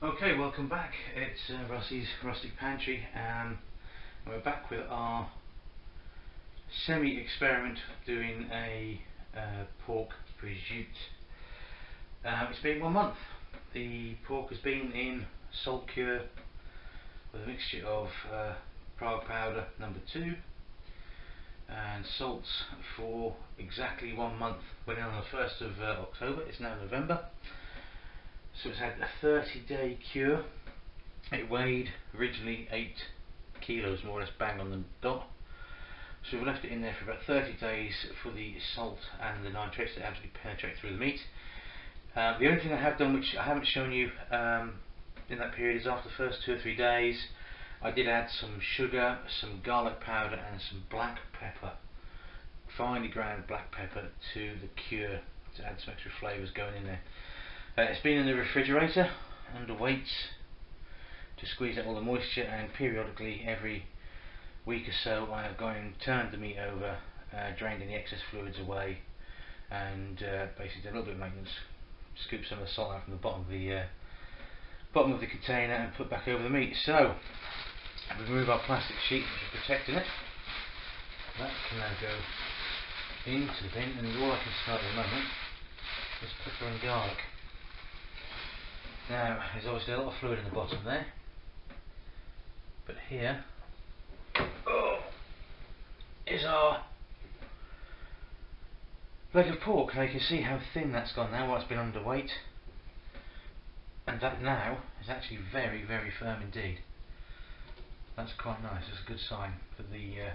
Okay, welcome back. It's Rusty's Rustic Pantry, and we're back with our semi-experiment doing a pork prosciutto. It's been 1 month. The pork has been in salt cure with a mixture of Prague powder #2 and salts for exactly 1 month. Went in on the 1st of October. It's now November. So it's had a 30-day cure. It weighed originally 8 kilos, more or less bang on the dot. So we've left it in there for about 30 days for the salt and the nitrates to absolutely penetrate through the meat. The only thing I have done, which I haven't shown you in that period, is after the first 2 or 3 days I did add some sugar, some garlic powder and some black pepper, finely ground black pepper, to the cure to add some extra flavours going in there. It's been in the refrigerator under weights to squeeze out all the moisture, and periodically every week or so I have gone and turned the meat over, drained any excess fluids away, and basically did a little bit of maintenance, scooped some of the salt out from the bottom of the container and put back over the meat. So we remove our plastic sheet which is protecting it. That can now go into the bin, and all I can smell at the moment is pepper and garlic. Now, there's obviously a lot of fluid in the bottom there, but here is our leg of pork. Now you can see how thin that's gone now while it's been underweight, and that now is actually very, very firm indeed. That's quite nice. That's a good sign that the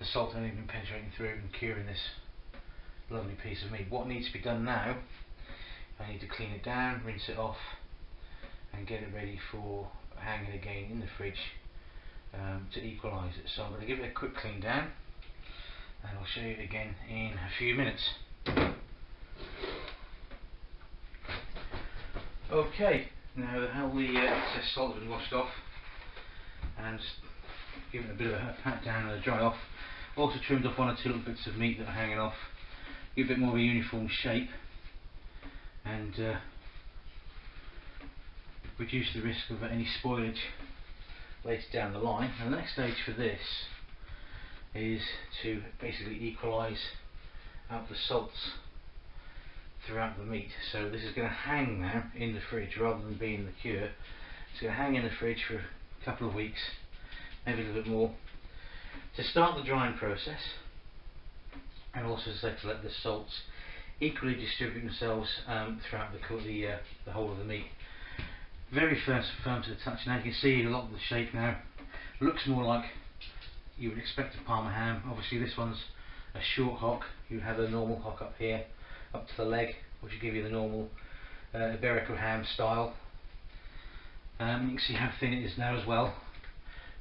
salt has been penetrating through and curing this lovely piece of meat. What needs to be done now, I need to clean it down, rinse it off and get it ready for hanging again in the fridge to equalise it. So I'm going to give it a quick clean down and I'll show you again in a few minutes. Okay, now that all the excess salt has been washed off and just given a bit of a pat down and a dry off, also trimmed off 1 or 2 little bits of meat that are hanging off, give it a bit more of a uniform shape and reduce the risk of any spoilage later down the line. And the next stage for this is to basically equalise out the salts throughout the meat. So this is going to hang now in the fridge rather than being in the cure. It's going to hang in the fridge for a couple of weeks, maybe a little bit more, to start the drying process, and also to let the salts equally distribute themselves throughout the whole of the meat. Very firm to the touch. Now you can see a lot of the shape now looks more like you would expect a Parma ham. Obviously this one's a short hock. You have a normal hock up here, up to the leg, which will give you the normal Iberico ham style. You can see how thin it is now as well,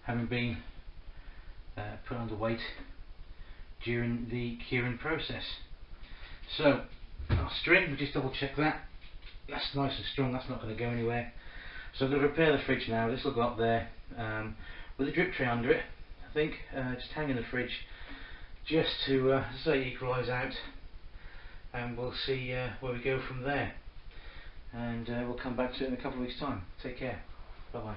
having been put under weight during the curing process. So our string, we just double check that. That's nice and strong, that's not going to go anywhere. So I'm going to prepare the fridge now. This will go up there with a drip tray under it, I think, just hang in the fridge just to say equalise out, and we'll see where we go from there, and we'll come back to it in a couple of weeks time. Take care, bye bye.